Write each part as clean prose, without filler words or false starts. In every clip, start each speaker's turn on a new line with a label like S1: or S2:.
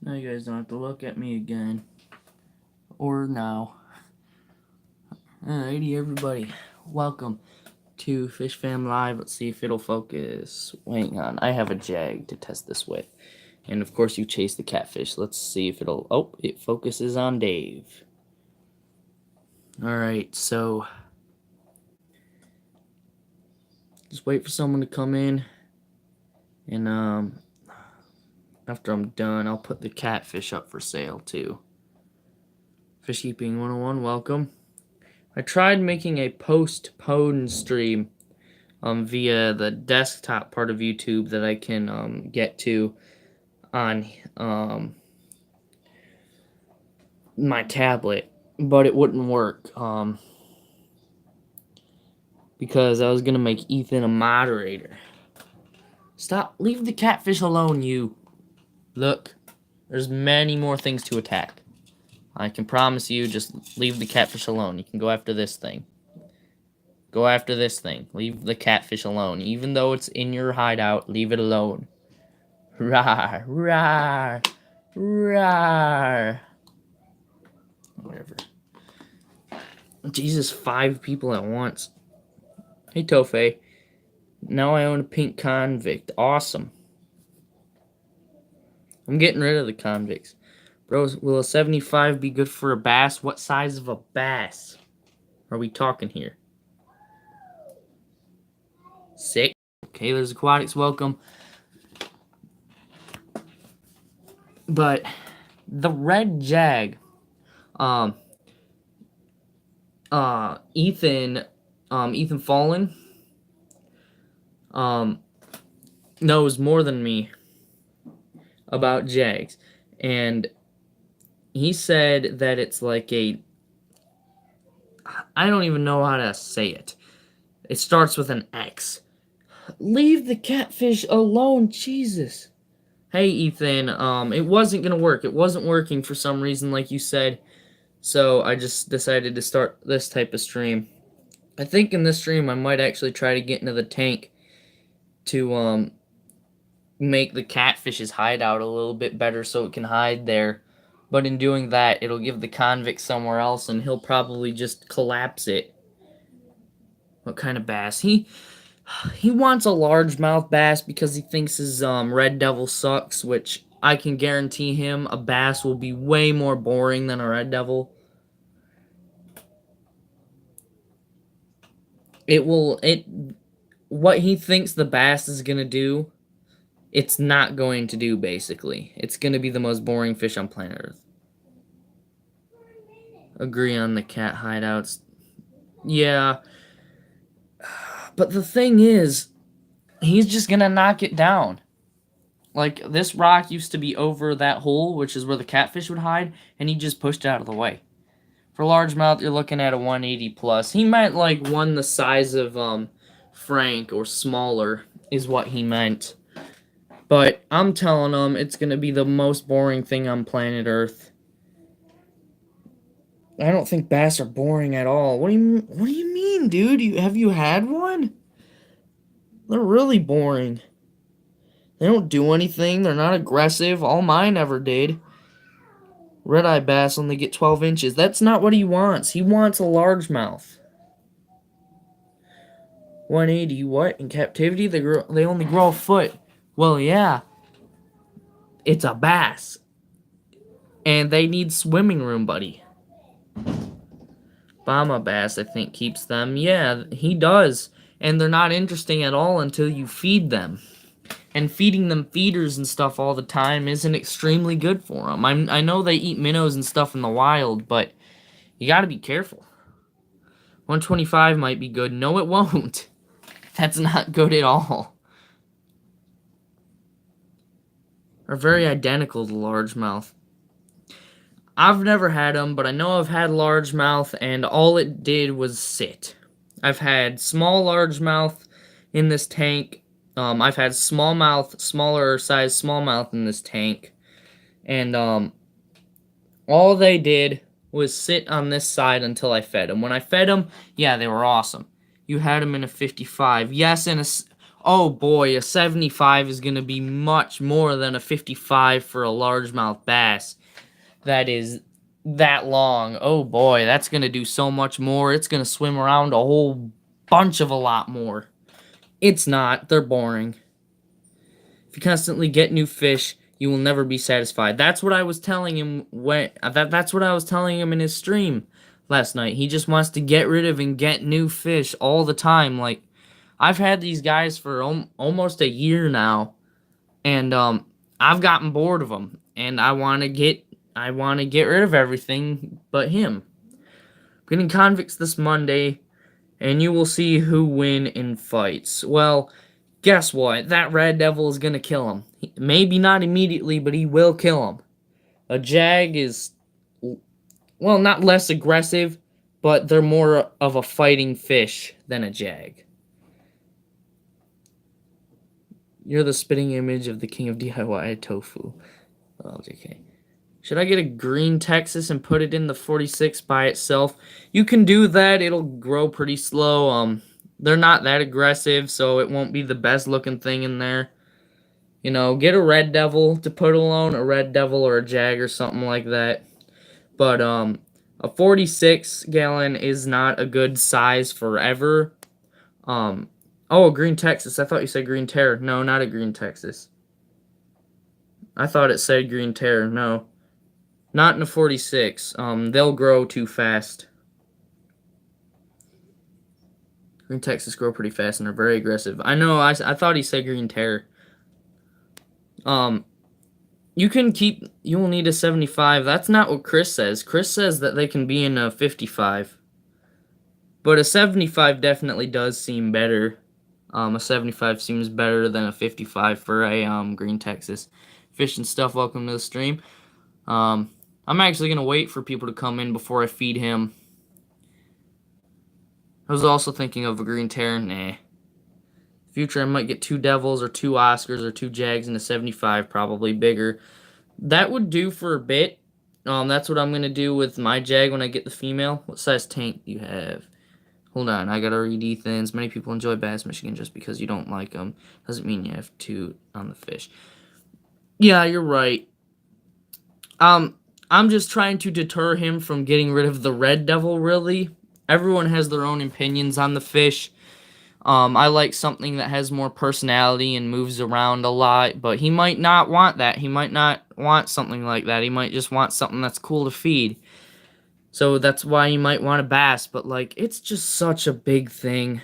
S1: Now you guys don't have to look at me again. Or now. Alrighty, everybody. Welcome to Fishfam Live. Let's see if it'll focus. Hang on. I have a jag to test this with. And of course, you chase the catfish. Let's see if it'll... Oh, it focuses on Dave. Alright, so... just wait for someone to come in. And, after I'm done, I'll put the catfish up for sale, too. Fish Keeping 101, welcome. I tried making a postpone stream via the desktop part of YouTube that I can get to on my tablet, but it wouldn't work because I was going to make Ethan a moderator. Stop, leave the catfish alone, you. Look, there's many more things to attack. I can promise you, just leave the catfish alone. You can go after this thing. Go after this thing. Leave the catfish alone. Even though it's in your hideout, leave it alone. Rawr, rawr, rawr. Whatever. Jesus, 5 people at once. Hey, Tofe. Now I own a pink convict. Awesome. I'm getting rid of the convicts. Bro, will a 75 be good for a bass? What size of a bass are we talking here? 6. Okay, there's aquatics. Welcome. But the red jag, Ethan Fallen, knows more than me about jags, and he said that it's like a, I don't even know how to say it. It starts with an X. Leave the catfish alone, Jesus. Hey, Ethan, it wasn't gonna work. It wasn't working for some reason, like you said, so I just decided to start this type of stream. I think in this stream I might actually try to get into the tank to, make the catfish's hideout a little bit better so it can hide there. But in doing that, it'll give the convict somewhere else, and he'll probably just collapse it. What kind of bass? He wants a largemouth bass because he thinks his red devil sucks, which I can guarantee him a bass will be way more boring than a red devil. What he thinks the bass is gonna do, it's not going to do, basically. It's gonna be the most boring fish on planet Earth. Agree on the cat hideouts. Yeah. But the thing is, he's just gonna knock it down. Like, this rock used to be over that hole, which is where the catfish would hide, and he just pushed it out of the way. For largemouth, you're looking at a 180 plus. He meant, like, one the size of, Frank, or smaller, is what he meant. But I'm telling him it's gonna be the most boring thing on planet Earth. I don't think bass are boring at all. What do you mean, dude? Have you had one? They're really boring. They don't do anything. They're not aggressive. All mine ever did. Red-eye bass only get 12 inches. That's not what he wants. He wants a largemouth. 180, what? In captivity, they only grow a foot. Well, yeah. It's a bass. And they need swimming room, buddy. Bama bass, I think, keeps them. Yeah, he does. And they're not interesting at all until you feed them. And feeding them feeders and stuff all the time isn't extremely good for them. I know they eat minnows and stuff in the wild, but you gotta be careful. 125 might be good. No, it won't. That's not good at all. Are very identical to largemouth. I've never had them, but I know I've had largemouth, and all it did was sit. I've had small largemouth in this tank. I've had smallmouth, smaller size smallmouth in this tank. And all they did was sit on this side until I fed them. When I fed them, yeah, they were awesome. You had them in a 55. Yes, in a... Oh boy, a 75 is going to be much more than a 55 for a largemouth bass. That is that long. Oh boy, that's going to do so much more. It's going to swim around a whole bunch of a lot more. It's not. They're boring. If you constantly get new fish, you will never be satisfied. That's what I was telling him that's what I was telling him in his stream last night. He just wants to get rid of and get new fish all the time. Like, I've had these guys for almost a year now, and I've gotten bored of them, and I want to get rid of everything but him. I'm getting convicts this Monday, and you will see who win in fights. Well, guess what? That red devil is gonna kill him. Maybe not immediately, but he will kill him. A jag is, well, not less aggressive, but they're more of a fighting fish than a jag. You're the spitting image of the king of DIY tofu. Oh, JK. Should I get a green Texas and put it in the 46 by itself? You can do that. It'll grow pretty slow. They're not that aggressive, so it won't be the best looking thing in there. You know, get a red devil to put alone, a red devil or a jag or something like that. But a 46 gallon is not a good size forever. Oh, a green Texas. I thought you said green terror. No, not a green Texas. I thought it said green terror. No. Not in a 46. They'll grow too fast. Green Texas grow pretty fast and are very aggressive. I know, I thought he said green terror. You will need a 75. That's not what Chris says. Chris says that they can be in a 55. But a 75 definitely does seem better. A 75 seems better than a 55 for a green Texas. Fish and stuff, welcome to the stream. I'm actually going to wait for people to come in before I feed him. I was also thinking of a green terror. Nah. Future, I might get 2 devils or 2 Oscars or 2 jags and a 75, probably bigger. That would do for a bit. That's what I'm going to do with my jag when I get the female. What size tank do you have? Hold on, I gotta read Ethan's. Many people enjoy Bass Michigan just because you don't like them. Doesn't mean you have to on the fish. Yeah, you're right. I'm just trying to deter him from getting rid of the red devil, really. Everyone has their own opinions on the fish. I like something that has more personality and moves around a lot, but he might not want that. He might not want something like that. He might just want something that's cool to feed. So that's why you might want a bass, but, like, it's just such a big thing.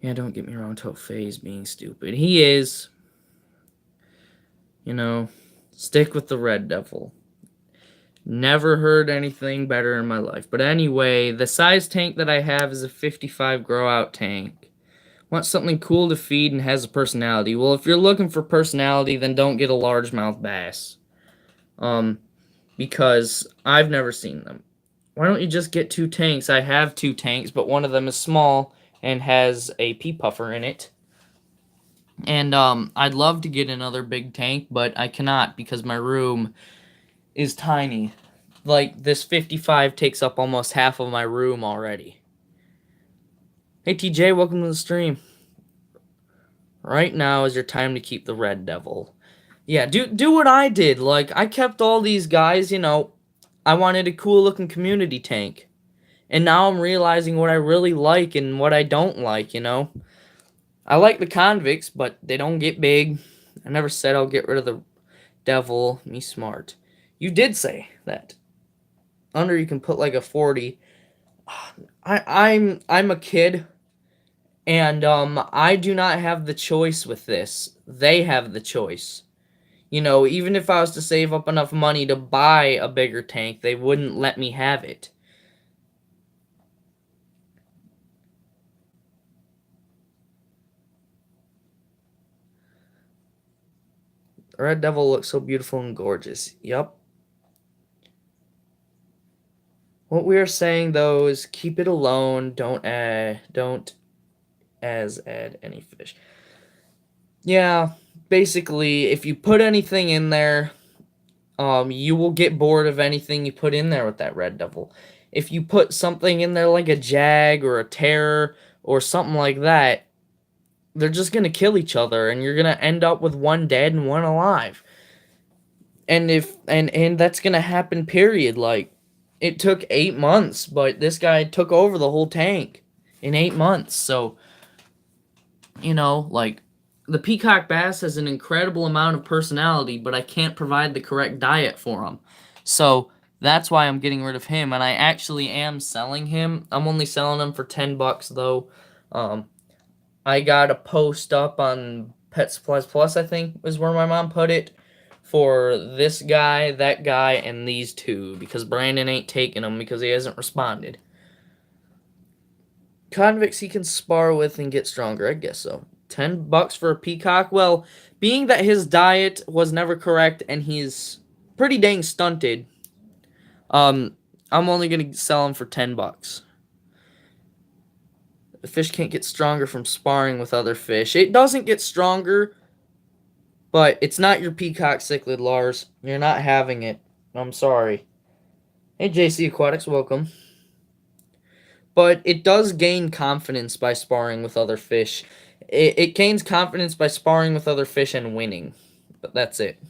S1: Yeah, don't get me wrong, Tofei's being stupid. He is. You know, stick with the red devil. Never heard anything better in my life. But anyway, the size tank that I have is a 55 grow-out tank. Want something cool to feed and has a personality. Well, if you're looking for personality, then don't get a largemouth bass. Because I've never seen them. Why don't you just get 2 tanks? I have 2 tanks, but one of them is small and has a pea puffer in it. And I'd love to get another big tank, but I cannot because my room is tiny. Like, this 55 takes up almost half of my room already. Hey TJ, welcome to the stream. Right now is your time to keep the red devil. Yeah, do what I did. Like, I kept all these guys, you know. I wanted a cool-looking community tank. And now I'm realizing what I really like and what I don't like, you know. I like the convicts, but they don't get big. I never said I'll get rid of the devil. Me smart. You did say that. Under you can put like a 40. I'm a kid. And I do not have the choice with this. They have the choice. You know, even if I was to save up enough money to buy a bigger tank, they wouldn't let me have it. The red devil looks so beautiful and gorgeous. Yup. What we are saying, though, is keep it alone. Don't add any fish. Yeah, basically, if you put anything in there, you will get bored of anything you put in there with that red devil. If you put something in there like a jag or a terror or something like that, they're just gonna kill each other, and you're gonna end up with one dead and one alive. And that's gonna happen, period. Like, it took 8 months, but this guy took over the whole tank in 8 months. So, like, the peacock bass has an incredible amount of personality, but I can't provide the correct diet for him. So that's why I'm getting rid of him, and I actually am selling him. I'm only selling him for $10 though. I got a post up on Pet Supplies Plus, I think is where my mom put it, for this guy, that guy, and these two, because Brandon ain't taking them because he hasn't responded. Convicts he can spar with and get stronger, I guess so. $10 for a peacock? Well, being that his diet was never correct and he's pretty dang stunted, I'm only gonna sell him for $10. The fish can't get stronger from sparring with other fish. It doesn't get stronger, but it's not your peacock cichlid, Lars. You're not having it. I'm sorry. Hey, JC Aquatics, welcome. But it does gain confidence by sparring with other fish. It gains confidence by sparring with other fish and winning. But that's it.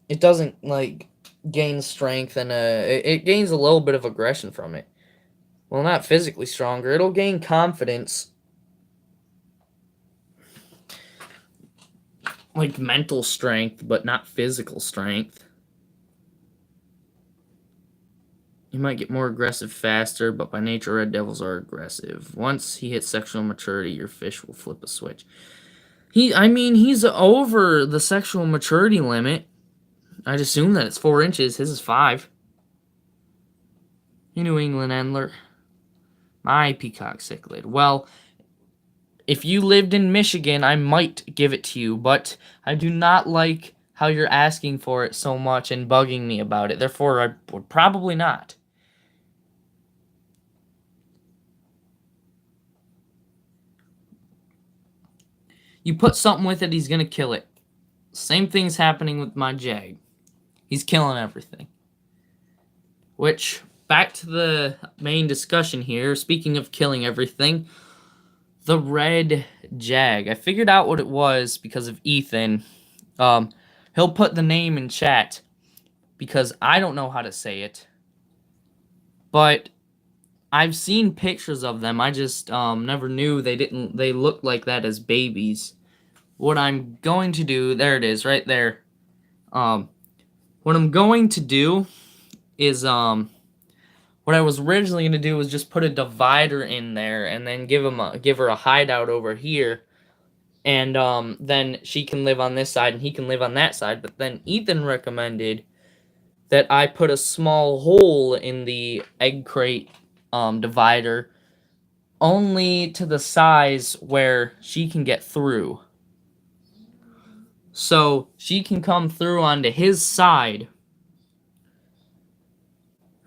S1: It doesn't, like, gain strength, and it gains a little bit of aggression from it. Well, not physically stronger. It'll gain confidence. Like mental strength, but not physical strength. You might get more aggressive faster, but by nature, red devils are aggressive. Once he hits sexual maturity, your fish will flip a switch. He's over the sexual maturity limit. I'd assume that it's 4 inches. His is 5. You New England Endler. My peacock cichlid. Well, if you lived in Michigan, I might give it to you, but I do not like how you're asking for it so much and bugging me about it. Therefore, I would probably not. You put something with it, he's going to kill it. Same thing's happening with my Jag. He's killing everything. Which, back to the main discussion here, speaking of killing everything, the red Jag. I figured out what it was because of Ethan. He'll put the name in chat because I don't know how to say it. But I've seen pictures of them. I just never knew they looked like that as babies. What I'm going to do, there it is, right there. What I'm going to do is, what I was originally going to do was just put a divider in there and then give her a hideout over here. And then she can live on this side and he can live on that side. But then Ethan recommended that I put a small hole in the egg crate divider, only to the size where she can get through. So she can come through onto his side.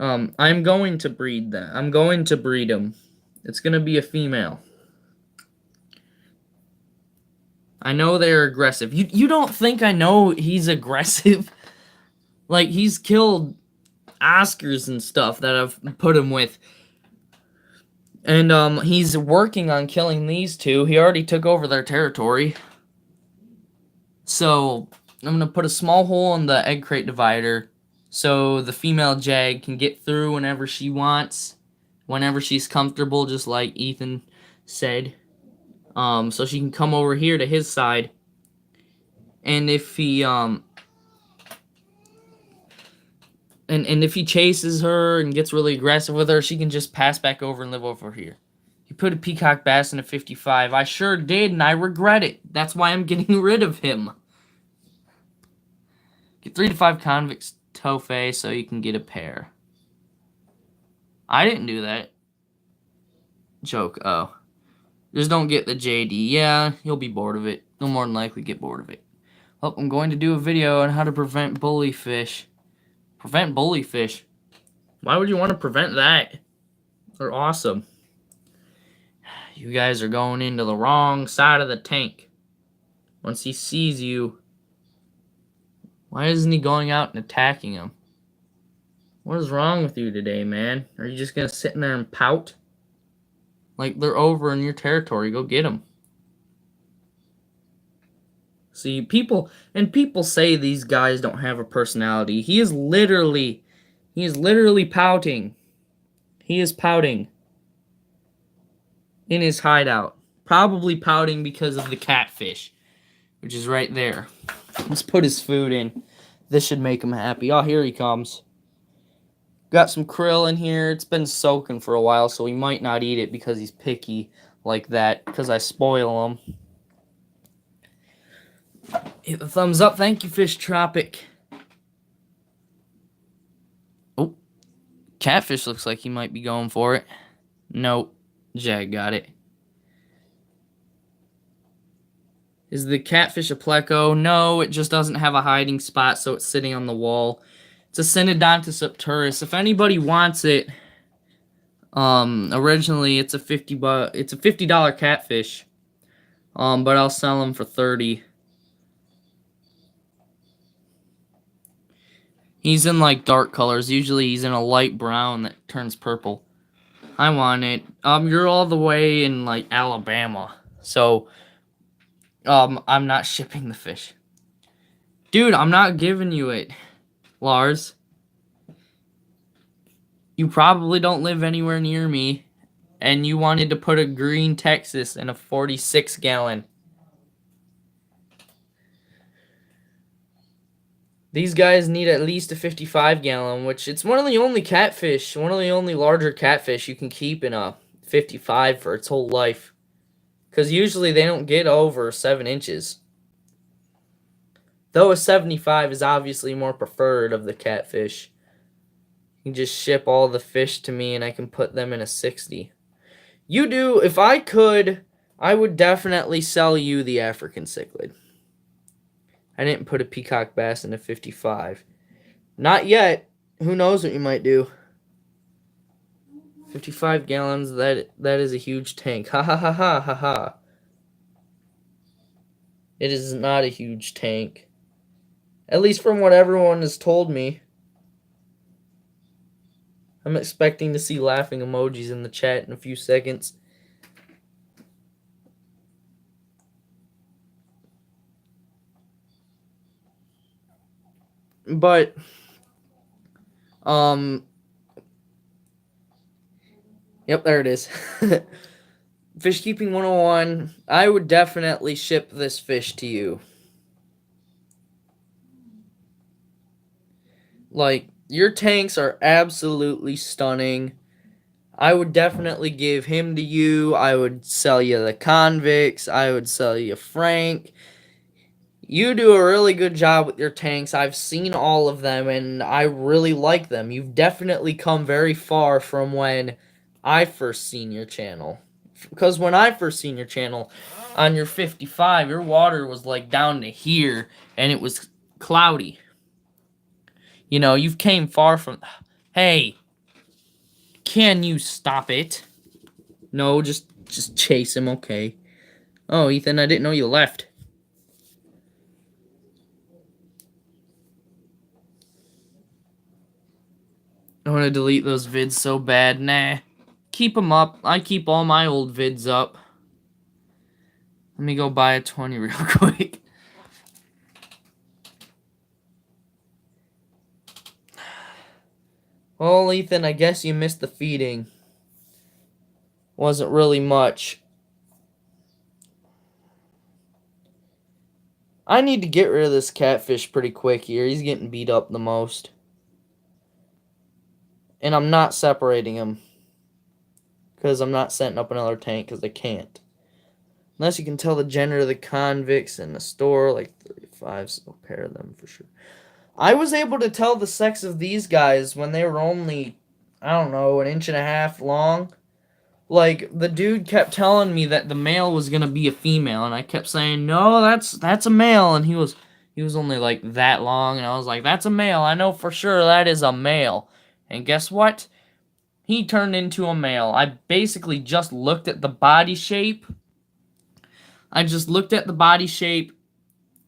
S1: I'm going to breed that. I'm going to breed him. It's going to be a female. I know they're aggressive. You don't think I know he's aggressive? Like, he's killed Oscars and stuff that I've put him with. And he's working on killing these two. He already took over their territory. So I'm going to put a small hole in the egg crate divider so the female Jag can get through whenever she wants, whenever she's comfortable, just like Ethan said. So she can come over here to his side. And if he and if he chases her and gets really aggressive with her, she can just pass back over and live over here. You put a peacock bass in a 55. I sure did, and I regret it. That's why I'm getting rid of him. Get 3 to 5 convicts tophet so you can get a pair. I didn't do that. Joke. Oh. Just don't get the JD. Yeah, you'll be bored of it. You'll more than likely get bored of it. Oh, I'm going to do a video on how to prevent bully fish. Prevent bully fish? Why would you want to prevent that? They're awesome. You guys are going into the wrong side of the tank. Once he sees you, why isn't he going out and attacking him? What is wrong with you today, man? Are you just going to sit in there and pout? Like, they're over in your territory. Go get them. See, people say these guys don't have a personality. He is literally pouting. He is pouting in his hideout. Probably pouting because of the catfish, which is right there. Let's put his food in. This should make him happy. Oh, here he comes. Got some krill in here. It's been soaking for a while, so he might not eat it because he's picky like that, because I spoil him. Hit the thumbs up. Thank you, Fish Tropic. Oh, catfish looks like he might be going for it. Nope. Jag got it. Is the catfish a pleco? No, it just doesn't have a hiding spot, so it's sitting on the wall. It's a Synodontus obturus. If anybody wants it, originally it's a $50 catfish. But I'll sell them for $30. He's in like dark colors. Usually he's in a light brown that turns purple. I want it. You're all the way in like Alabama, so I'm not shipping the fish. Dude, I'm not giving you it, Lars. You probably don't live anywhere near me, and you wanted to put a green Texas in a 46-gallon. These guys need at least a 55-gallon, which it's one of the only catfish, one of the only larger catfish you can keep in a 55 for its whole life. Because usually they don't get over 7 inches. Though a 75 is obviously more preferred of the catfish. You can just ship all the fish to me and I can put them in a 60. You do, if I could, I would definitely sell you the African cichlid. I didn't put a peacock bass in a 55. Not yet. Who knows what you might do. 55 gallons, that is a huge tank. Ha ha ha ha ha ha. It is not a huge tank. At least from what everyone has told me. I'm expecting to see laughing emojis in the chat in a few seconds. But, yep, there it is. Fish Keeping 101, I would definitely ship this fish to you. Like, your tanks are absolutely stunning. I would definitely give him to you. I would sell you the convicts. I would sell you Frank. You do a really good job with your tanks. I've seen all of them, and I really like them. You've definitely come very far from when I first seen your channel. Because when I first seen your channel, on your 55, your water was like down to here, and it was cloudy. You know, you've came far from... Hey, can you stop it? No, just chase him, okay. Oh, Ethan, I didn't know you left. I want to delete those vids so bad. Nah. Keep them up. I keep all my old vids up. Let me go buy a 20 real quick. Well, Ethan, I guess you missed the feeding. Wasn't really much. I need to get rid of this catfish pretty quick here. He's getting beat up the most. And I'm not separating him. Because I'm not setting up another tank because I can't. Unless you can tell the gender of the convicts in the store, like 35, so I'll pair them for sure. I was able to tell the sex of these guys when they were only, I don't know, 1.5 inches long. Like, the dude kept telling me that the male was going to be a female, and I kept saying, no, that's a male, and he was only like that long, and I was like, that's a male, I know for sure that is a male. And guess what? He turned into a male. I basically just looked at the body shape.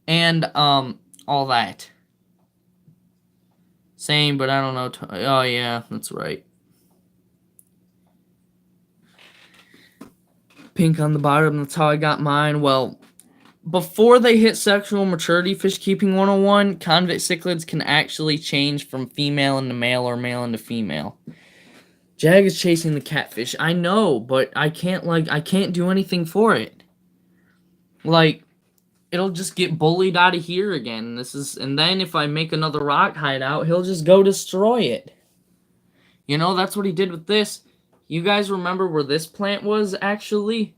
S1: And all that. Same, but I don't know. Oh, yeah, that's right. pink on the bottom. That's how I got mine. Well, before they hit sexual maturity, fish keeping 101, convict cichlids can actually change from female into male or male into female. Jag is chasing the catfish. I know, but I can't do anything for it. Like, it'll just get bullied out of here again. And then if I make another rock hideout, he'll just go destroy it. You know, that's what he did with this. You guys remember where this plant was, actually?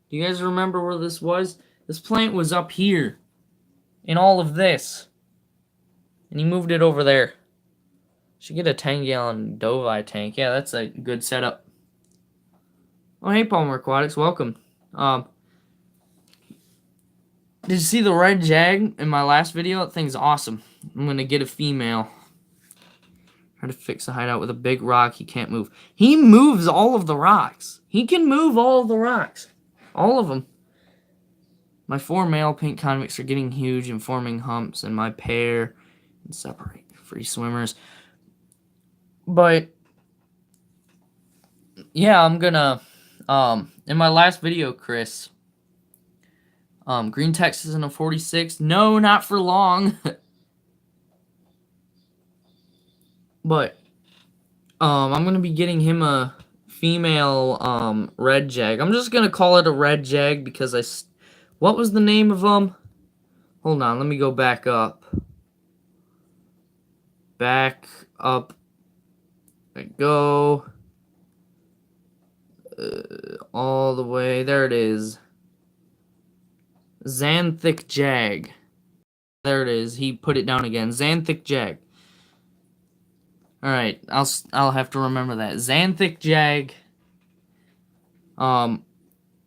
S1: Do you guys remember where this was? This plant was up here. In all of this. And he moved it over there. Should get a 10-gallon Dovi tank. Yeah, that's a good setup. Oh, hey, Palmer Aquatics. Welcome. Did you see the red jag in my last video? That thing's awesome. I'm going to get a female. Try to fix a hideout with a big rock he can't move. He moves all of the rocks. He can move all of the rocks. All of them. My 4 male pink convicts are getting huge and forming humps, and my pair and separate free swimmers. But yeah, I'm gonna in my last video, Chris, green text is in a 46. No, not for long. But I'm gonna be getting him a female red jag. I'm just gonna call it a red jag because what was the name of them? Hold on, let me go back up. Back up. There we go. All the way. There it is. Xanthic Jag. There it is. He put it down again. Xanthic Jag. Alright, I'll have to remember that. Xanthic Jag. I'm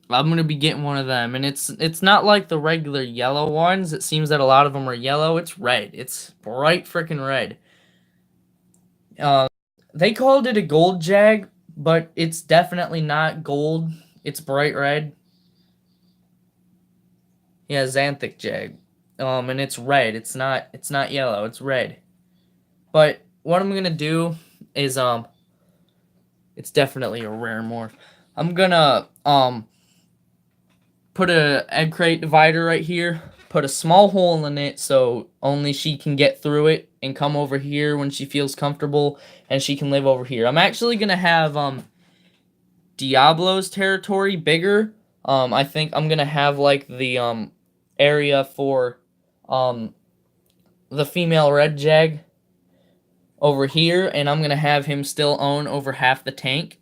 S1: gonna be getting one of them, and it's not like the regular yellow ones. It seems that a lot of them are yellow. It's red. It's bright freaking red. They called it a gold jag, but it's definitely not gold. It's bright red. Yeah, Xanthic jag. And it's red. It's not yellow. It's red. But what I'm gonna do is it's definitely a rare morph. I'm gonna put a egg crate divider right here. Put a small hole in it so only she can get through it and come over here when she feels comfortable, and she can live over here. I'm actually gonna have Diablo's territory bigger. I think I'm gonna have like the area for the female red jag over here, and I'm gonna have him still own over half the tank.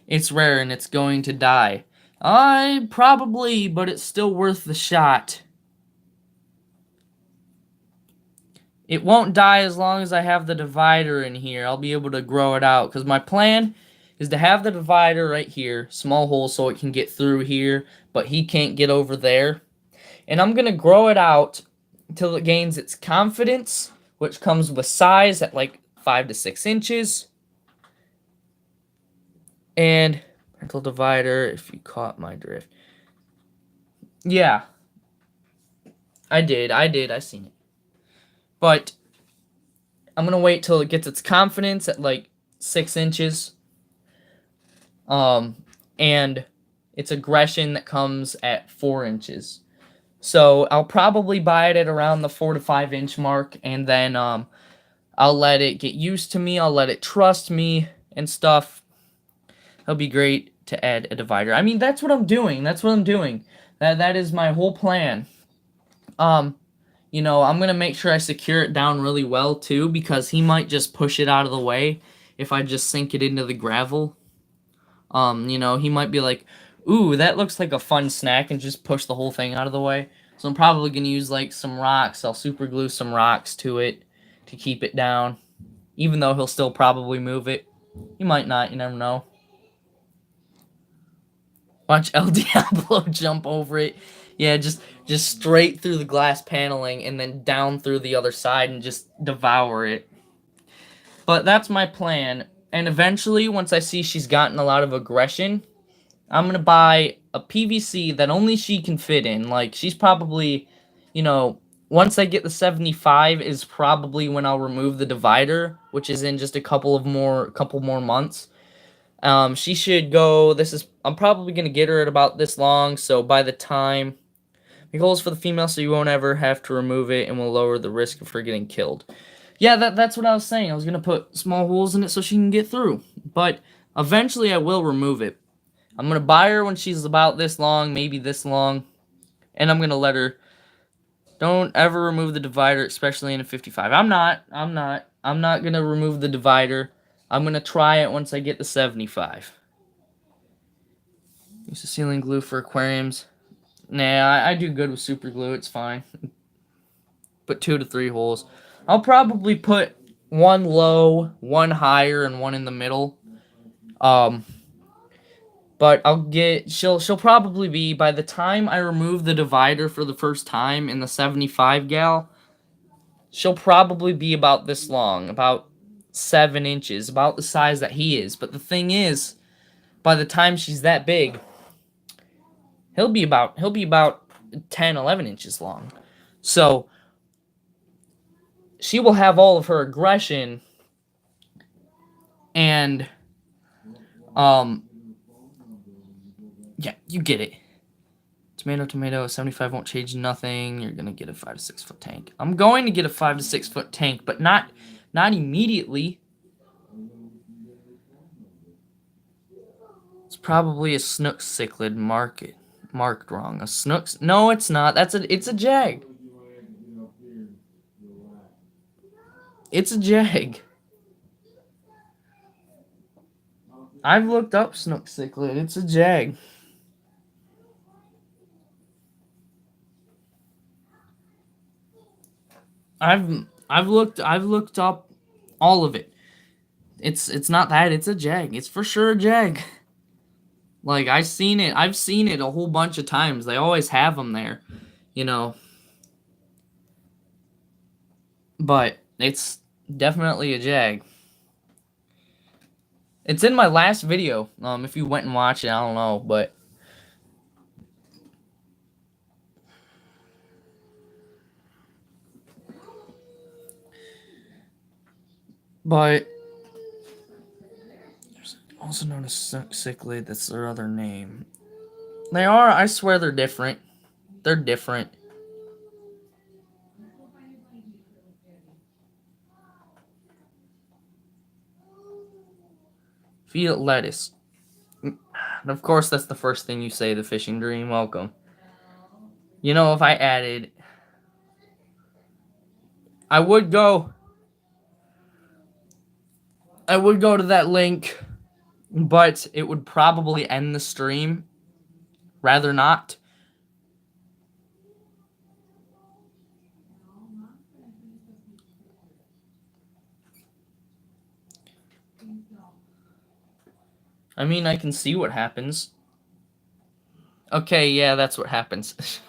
S1: It's rare and it's going to die. Probably, but it's still worth the shot. It won't die as long as I have the divider in here. I'll be able to grow it out, because my plan is to have the divider right here, small hole so it can get through here, but he can't get over there. And I'm going to grow it out until it gains its confidence, which comes with size at like 5 to 6 inches. And parental divider, if you caught my drift. Yeah. I did. I seen it. But I'm going to wait till it gets its confidence at like 6 inches. And its aggression that comes at 4 inches. So I'll probably buy it at around the 4 to 5 inch mark, and then I'll let it get used to me. I'll let it trust me and stuff. It'll be great to add a divider. I mean, that's what I'm doing. That is my whole plan. You know, I'm gonna make sure I secure it down really well too, because he might just push it out of the way if I just sink it into the gravel. You know, he might be like, ooh, that looks like a fun snack, and just push the whole thing out of the way. So I'm probably going to use, like, some rocks. I'll super glue some rocks to it to keep it down. Even though he'll still probably move it. He might not, you never know. Watch El Diablo jump over it. Yeah, just straight through the glass paneling and then down through the other side and just devour it. But that's my plan. And eventually, once I see she's gotten a lot of aggression, I'm going to buy a PVC that only she can fit in. Like, she's probably, you know, once I get the 75 is probably when I'll remove the divider, which is in just a couple more months. She should go, I'm probably going to get her at about this long, so by the time, the goal is for the female, so you won't ever have to remove it, and will lower the risk of her getting killed. Yeah, that's what I was saying. I was going to put small holes in it so she can get through, but eventually I will remove it. I'm going to buy her when she's about this long, maybe this long, and I'm going to let her. Don't ever remove the divider, especially in a 55. I'm not going to remove the divider. I'm going to try it once I get the 75. Use the sealing glue for aquariums. Nah, I do good with super glue. It's fine. Put 2 to 3 holes. I'll probably put one low, one higher, and one in the middle. But she'll probably be, by the time I remove the divider for the first time in the 75 gal, she'll probably be about this long, about 7 inches, about the size that he is. But the thing is, by the time she's that big, he'll be about 10, 11 inches long. So she will have all of her aggression and yeah, you get it. Tomato, 75 won't change nothing. You're gonna get a 5 to 6 foot tank. I'm going to get a 5 to 6 foot tank, but not immediately. It's probably a snook cichlid marked wrong. A snooks? No, it's not. It's a jag. It's a jag. I've looked up snook cichlid. It's a jag. I've looked up all of it. It's not that, it's a jag. It's for sure a jag. Like, I've seen it a whole bunch of times. They always have them there, you know. But it's definitely a jag. It's in my last video. If you went and watched it, I don't know, but there's also known as cichlid. That's their other name. They are. I swear they're different. They're different. Feed it lettuce. And of course, that's the first thing you say. The fishing dream. Welcome. You know, if I added, I would go to that link, but it would probably end the stream. Rather not. I mean, I can see what happens. Okay, yeah, that's what happens.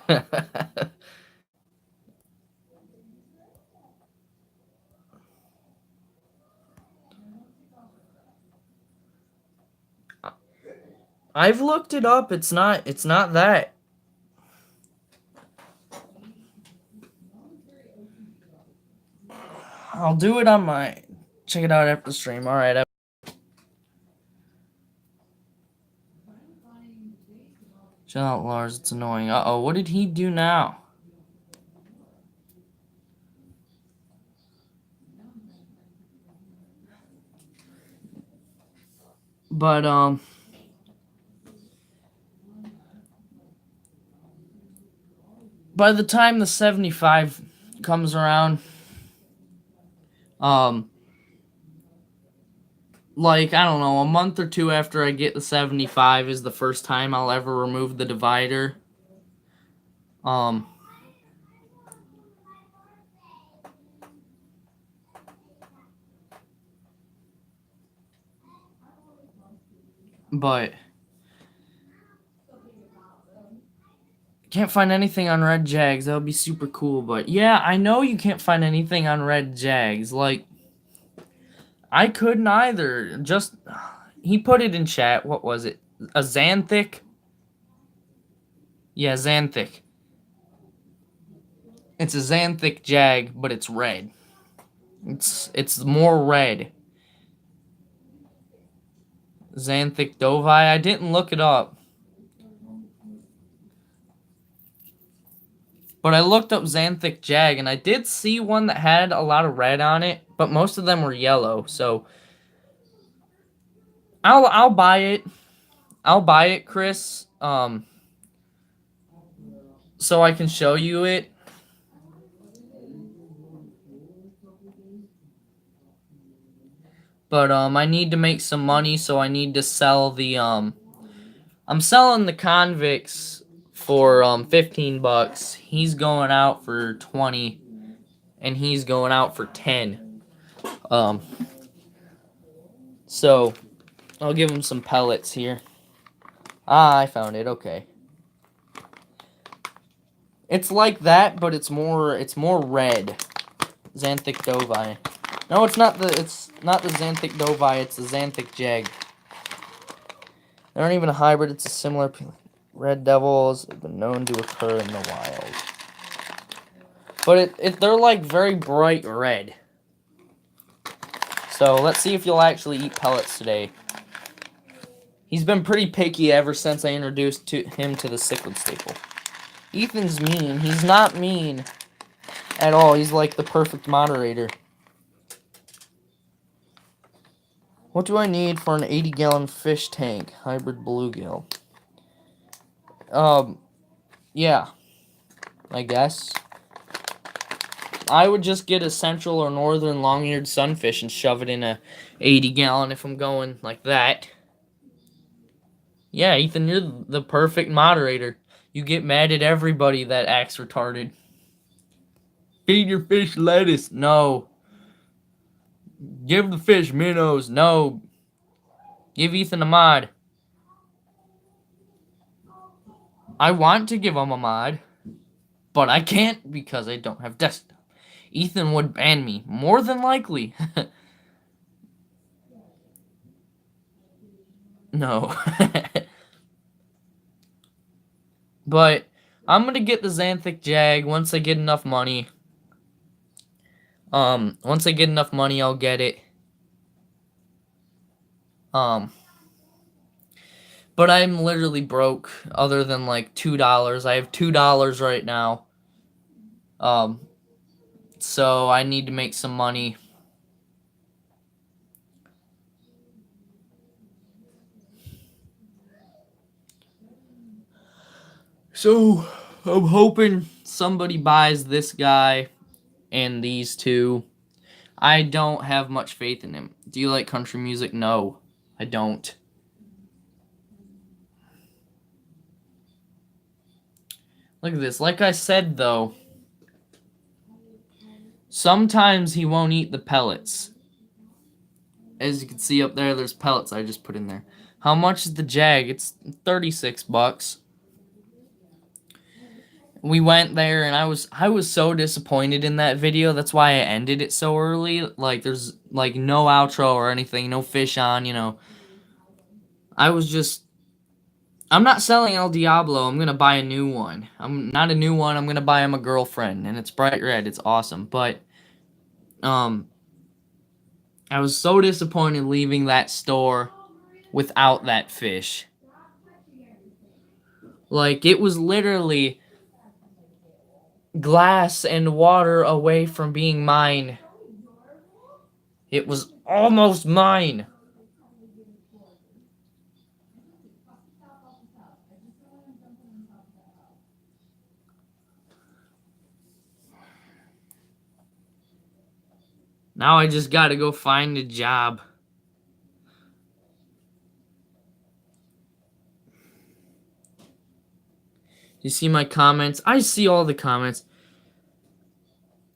S1: I've looked it up. It's not that. I'll do it on my... Check it out after the stream. Alright. Chill out, Lars. It's annoying. Uh-oh, what did he do now? But, by the time the 75 comes around, like, I don't know, a month or two after I get the 75 is the first time I'll ever remove the divider. But can't find anything on red jags. That would be super cool. But yeah, I know you can't find anything on red jags. Like, I couldn't either. Just, he put it in chat. What was it? A xanthic? Yeah, xanthic. It's a xanthic jag, but it's red. It's more red. Xanthic Dovi. I didn't look it up. But I looked up Xanthic Jag, and I did see one that had a lot of red on it, but most of them were yellow, so I'll buy it. I'll buy it, Chris. So I can show you it. But I need to make some money, so I need to sell the I'm selling the convicts for 15 bucks. He's going out for 20 and he's going out for 10. So I'll give him some pellets here. Ah, I found it. Okay. It's like that, but it's more red. Xanthic Dovi. No, it's not the Xanthic Dovi, it's the Xanthic Jag. They aren't even a hybrid, it's a similar red devils have been known to occur in the wild. But they're like very bright red. So let's see if you'll actually eat pellets today. He's been pretty picky ever since I introduced him to the cichlid staple. Ethan's mean. He's not mean at all. He's like the perfect moderator. What do I need for an 80-gallon fish tank? Hybrid bluegill. Yeah. I guess. I would just get a central or northern long-eared sunfish and shove it in a 80-gallon if I'm going like that. Yeah, Ethan, you're the perfect moderator. You get mad at everybody that acts retarded. Feed your fish lettuce. No. Give the fish minnows. No. Give Ethan a mod. I want to give him a mod, but I can't because I don't have desktop. Ethan would ban me, more than likely. No. But I'm gonna get the Xanthic Jag once I get enough money. Once I get enough money, I'll get it. But I'm literally broke, other than like $2. I have $2 right now. So I need to make some money. So I'm hoping somebody buys this guy and these two. I don't have much faith in him. Do you like country music? No, I don't. Look at this. Like I said, though, sometimes he won't eat the pellets. As you can see up there, there's pellets I just put in there. How much is the Jag? It's 36 bucks. We went there, and I was so disappointed in that video. That's why I ended it so early. Like, there's, like, no outro or anything. No fish on, you know. I'm not selling El Diablo. I'm going to buy a new one. I'm not a new one. I'm going to buy him a girlfriend, and it's bright red. It's awesome. But, I was so disappointed leaving that store without that fish. Like, it was literally glass and water away from being mine. It was almost mine. Now I just gotta go find a job. You see my comments? I see all the comments.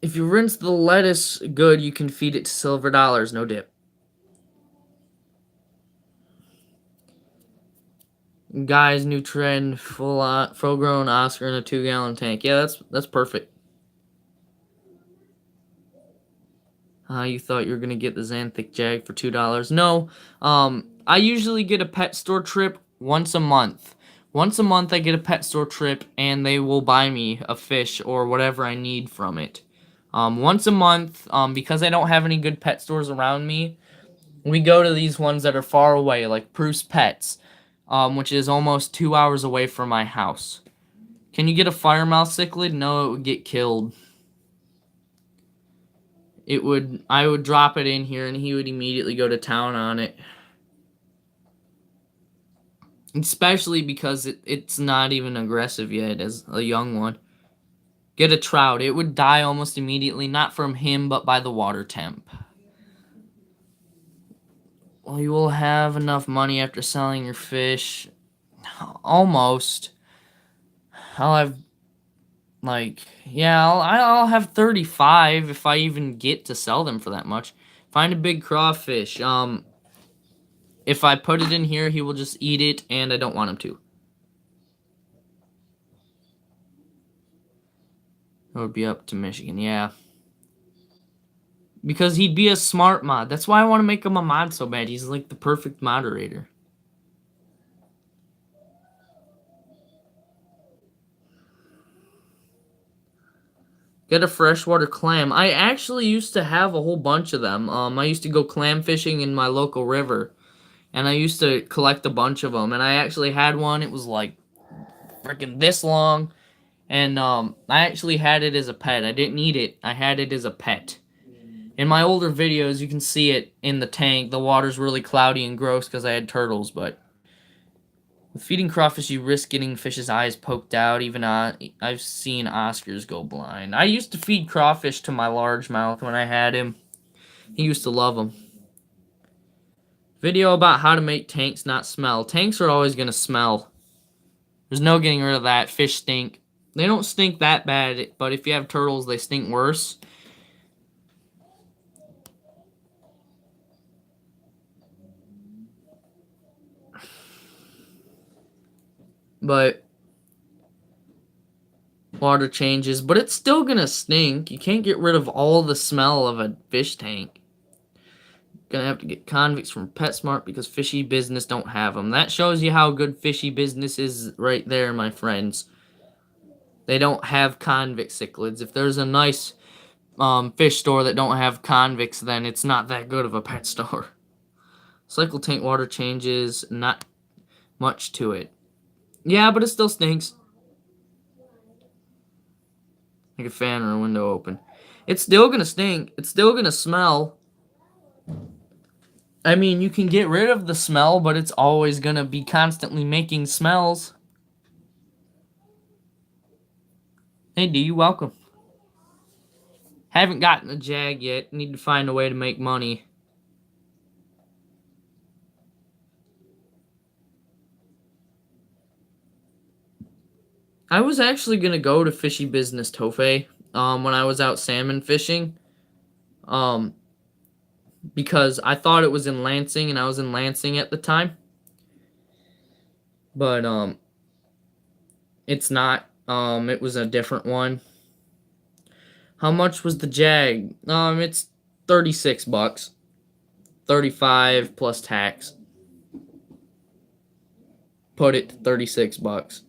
S1: If you rinse the lettuce good, you can feed it to silver dollars, no dip. Guys, new trend, full grown Oscar in a 2-gallon tank. Yeah, that's perfect. You thought you were gonna get the Xanthic Jag for $2. No, I usually get a pet store trip once a month. Once a month I get a pet store trip and they will buy me a fish or whatever I need from it. Once a month, because I don't have any good pet stores around me, We go to these ones that are far away, like Bruce Pets, which is almost 2 hours away from my house. Can you get a firemouth cichlid? No, it would get killed. I would drop it in here and he would immediately go to town on it. Especially because it's not even aggressive yet as a young one. Get a trout. It would die almost immediately, not from him, but by the water temp. Well, you will have enough money after selling your fish. Almost. I'll have, like, yeah, I'll have 35 if I even get to sell them for that much. Find a big crawfish. If I put it in here, he will just eat it, and I don't want him to. It would be up to Michigan, yeah. Because he'd be a smart mod. That's why I want to make him a mod so bad. He's like the perfect moderator. Get a freshwater clam. I actually used to have a whole bunch of them. I used to go clam fishing in my local river. And I used to collect a bunch of them. And I actually had one. It was like freaking this long. And I actually had it as a pet. I didn't eat it. I had it as a pet. In my older videos, you can see it in the tank. The water's really cloudy and gross because I had turtles, but with feeding crawfish, you risk getting fish's eyes poked out. Even I've seen Oscars go blind. I used to feed crawfish to my largemouth when I had him. He used to love them. Video about how to make tanks not smell. Tanks are always going to smell. There's no getting rid of that. Fish stink. They don't stink that bad, but if you have turtles, they stink worse. But water changes, but it's still gonna stink. You can't get rid of all the smell of a fish tank. Gonna have to get convicts from PetSmart because Fishy Business don't have them. That shows you how good Fishy Business is right there, my friends. They don't have convict cichlids. If there's a nice fish store that don't have convicts, then it's not that good of a pet store. Cycle tank water changes, not much to it. Yeah, but it still stinks. Like a fan or a window open. It's still gonna stink. It's still gonna smell. I mean, you can get rid of the smell, but it's always gonna be constantly making smells. Hey, D, you welcome. Haven't gotten a jag yet. Need to find a way to make money. I was actually gonna go to Fishy Business Tofe when I was out salmon fishing. Because I thought it was in Lansing, and I was in Lansing at the time. But it's not. It was a different one. How much was the jag? It's $36. 35 plus tax. Put it to $36.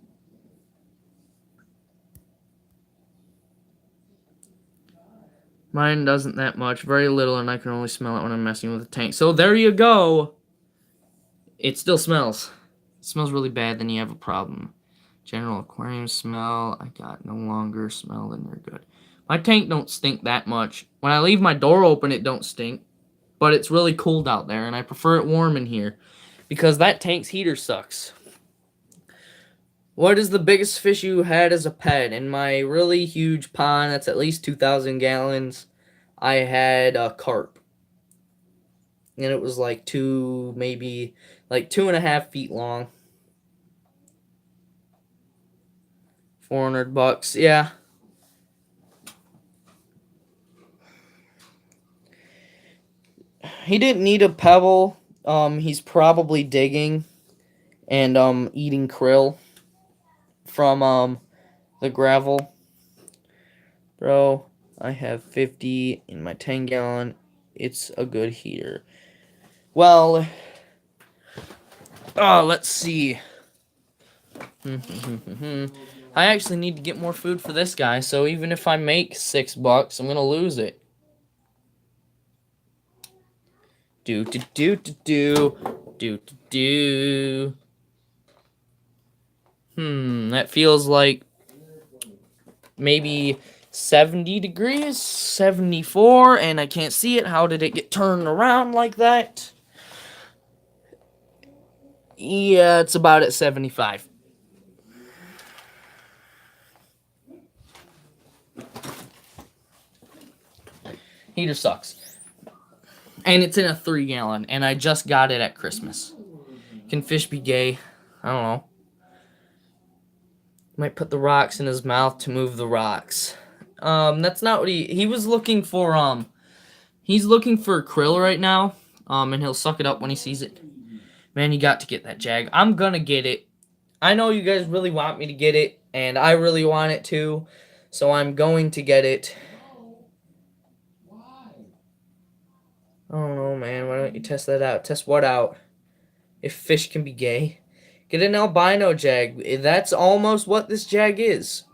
S1: Mine doesn't that much. Very little, and I can only smell it when I'm messing with the tank. So there you go. It still smells. It smells really bad, then you have a problem. General aquarium smell. I got no longer smell, then you're good. My tank don't stink that much. When I leave my door open, it don't stink. But it's really cold out there, and I prefer it warm in here. Because that tank's heater sucks. What is the biggest fish you had as a pet? In my really huge pond, that's at least 2,000 gallons, I had a carp. And it was like maybe like 2.5 feet long. $400, yeah. He didn't need a pebble. He's probably digging and eating krill from the gravel. Bro, I have 50 in my 10-gallon. It's a good heater. Well, let's see. I actually need to get more food for this guy, so even if I make $6, I'm gonna lose it. Do do do do do do do do. That feels like maybe 70 degrees, 74, and I can't see it. How did it get turned around like that? Yeah, it's about at 75. Heater sucks. And it's in a 3-gallon, and I just got it at Christmas. Can fish be gay? I don't know. Might put the rocks in his mouth to move the rocks. That's not what he was looking for. He's looking for krill right now. And he'll suck it up when he sees it. Man, you got to get that jag. I'm gonna get it. I know you guys really want me to get it, and I really want it too. So I'm going to get it. I don't know, man. Why don't you test that out? Test what out? If fish can be gay. Get an albino jag. That's almost what this jag is.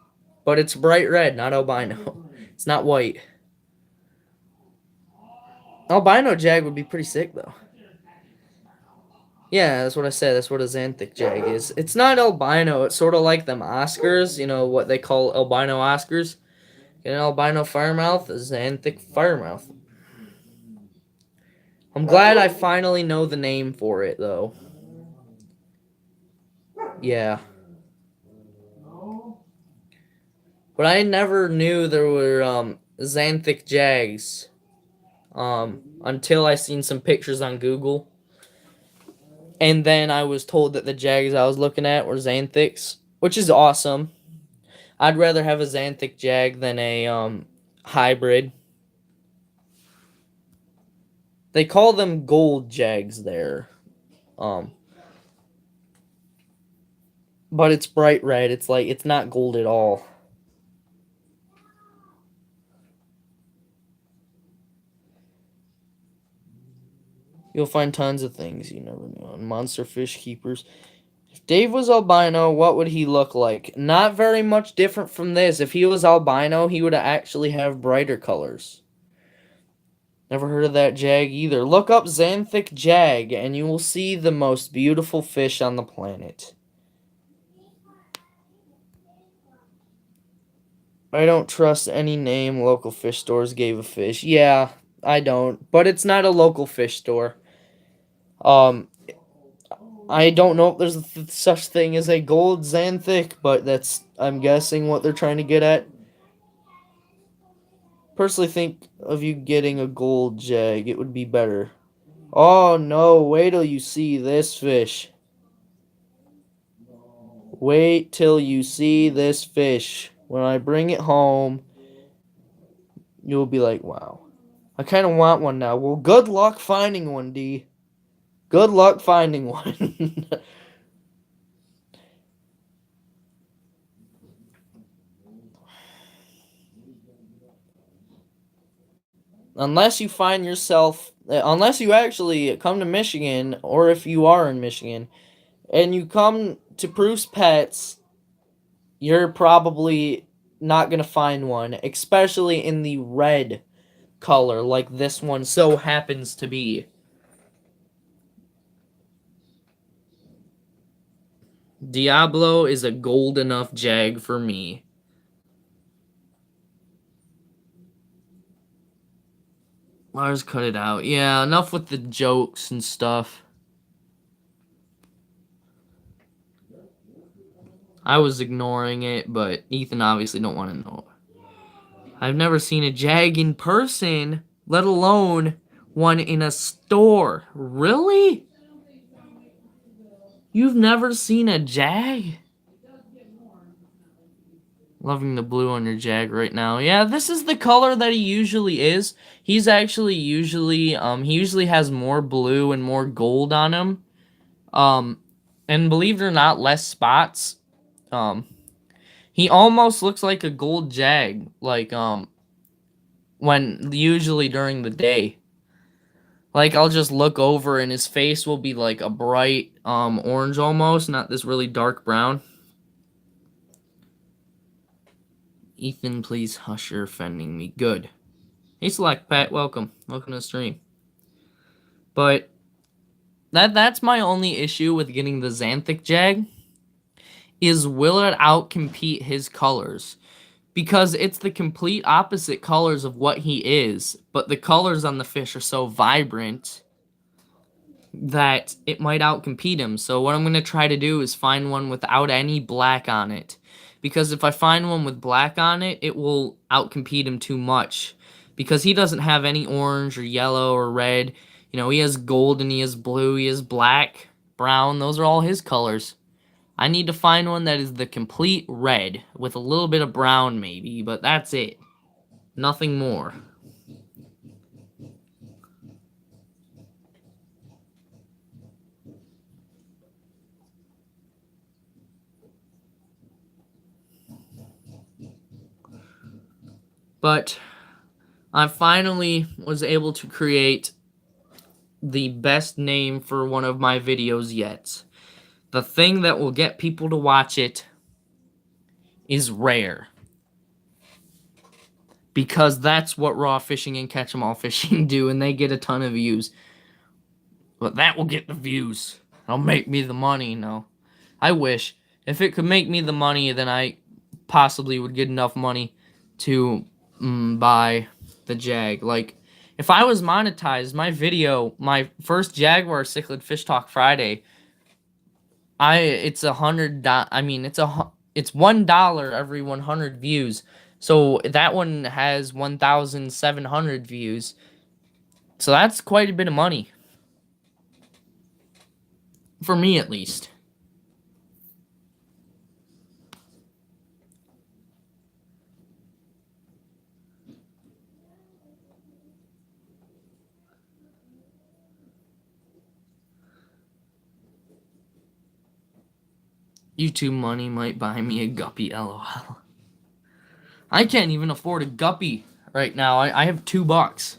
S1: But it's bright red, not albino. It's not white. Albino jag would be pretty sick, though. Yeah, that's what I said. That's what a xanthic jag is. It's not albino. It's sort of like them Oscars. You know, what they call albino Oscars. Get an albino firemouth, a xanthic firemouth. I'm glad I finally know the name for it, though. Yeah. But I never knew there were xanthic jags until I seen some pictures on Google. And then I was told that the jags I was looking at were xanthics, which is awesome. I'd rather have a xanthic jag than a hybrid. They call them gold jags there. But it's bright red. It's like, it's not gold at all. You'll find tons of things you never knew on Monster Fish Keepers. If Dave was albino, what would he look like? Not very much different from this. If he was albino, he would actually have brighter colors. Never heard of that jag either. Look up xanthic jag, and you will see the most beautiful fish on the planet. I don't trust any name local fish stores gave a fish. Yeah, I don't. But it's not a local fish store. I don't know if there's such thing as a gold xanthic, but that's, I'm guessing, what they're trying to get at. Personally think of you getting a gold jag. It would be better. Oh no, wait till you see this fish. Wait till you see this fish. When I bring it home, you'll be like, wow. I kind of want one now. Well, good luck finding one, D. Good luck finding one. Unless you find yourself, unless you actually come to Michigan, or if you are in Michigan, and you come to Bruce Pets, you're probably not going to find one, especially in the red color, like this one so happens to be. Diablo is a gold enough jag for me. Lars cut it out. Yeah, enough with the jokes and stuff. I was ignoring it, but Ethan obviously don't want to know. I've never seen a jag in person, let alone one in a store. Really? You've never seen a jag? Loving the blue on your jag right now. Yeah, this is the color that he usually is. He's actually usually, he usually has more blue and more gold on him. And believe it or not, less spots. He almost looks like a gold jag, like, when, usually during the day. Like, I'll just look over and his face will be like a bright, orange almost, not this really dark brown. Ethan, please hush your offending me. Good. Hey, Select Pat, welcome. Welcome to the stream. But that's my only issue with getting the Xanthic Jag, is will it outcompete his colors? Because it's the complete opposite colors of what he is, but the colors on the fish are so vibrant that it might outcompete him. So what I'm going to try to do is find one without any black on it. Because if I find one with black on it, it will outcompete him too much. Because he doesn't have any orange or yellow or red. You know, he has gold and he has blue, he has black, brown. Those are all his colors. I need to find one that is the complete red with a little bit of brown maybe, but that's it. Nothing more. But I finally was able to create the best name for one of my videos yet. The thing that will get people to watch it is rare. Because that's what raw fishing and catch 'em all fishing do, and they get a ton of views. But that will get the views. It'll make me the money, no. I wish. If it could make me the money, then I possibly would get enough money to buy the Jag. Like, if I was monetized, my video, my first Jaguar Cichlid Fish Talk Friday, it's it's $1 every 100 views. So that one has 1,700 views. So that's quite a bit of money. For me, at least. YouTube money might buy me a guppy, lol. I can't even afford a guppy right now. I have $2.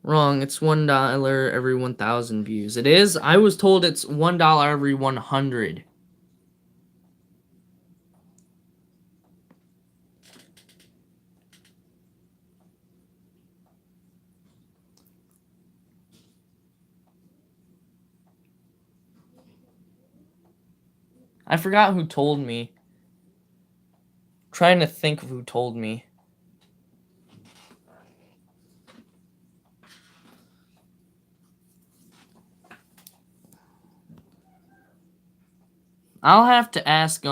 S1: Wrong, it's $1 every 1,000 views. It is? I was told it's $1 every 100. I forgot who told me. I'm trying to think of who told me. I'll have to ask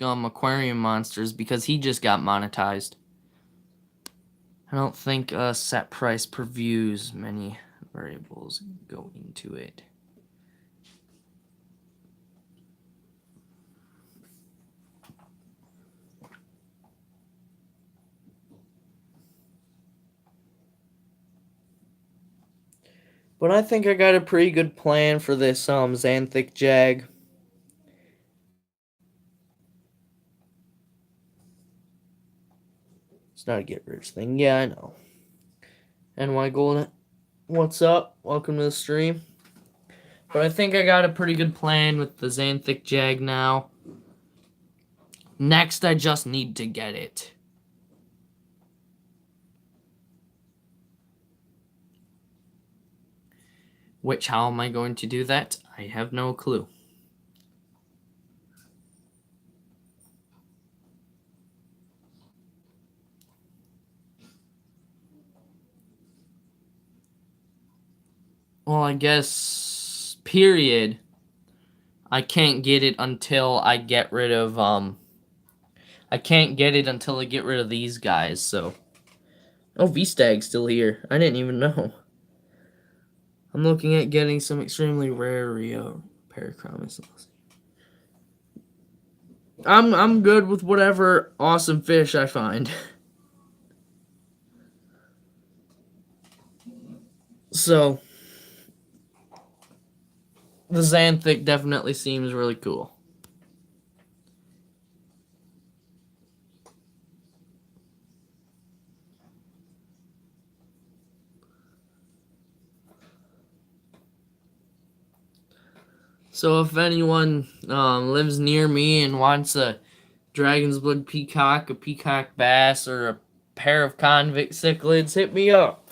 S1: Aquarium Monsters because he just got monetized. I don't think set price per views, many variables go into it. But I think I got a pretty good plan for this Xanthic Jag. It's not a get rich thing. Yeah, I know. NY Golden, what's up? Welcome to the stream. But I think I got a pretty good plan with the Xanthic Jag now. Next, I just need to get it. Which, how am I going to do that? I have no clue. Well, I guess, period, I can't get it until I get rid of, I can't get it until I get rid of these guys, so. Oh, V-Stag's still here. I didn't even know. I'm looking at getting some extremely rare Rio Parachromis. I'm good with whatever awesome fish I find. So, the Xanthic definitely seems really cool. So if anyone lives near me and wants a dragon's blood peacock, a peacock bass, or a pair of convict cichlids, hit me up.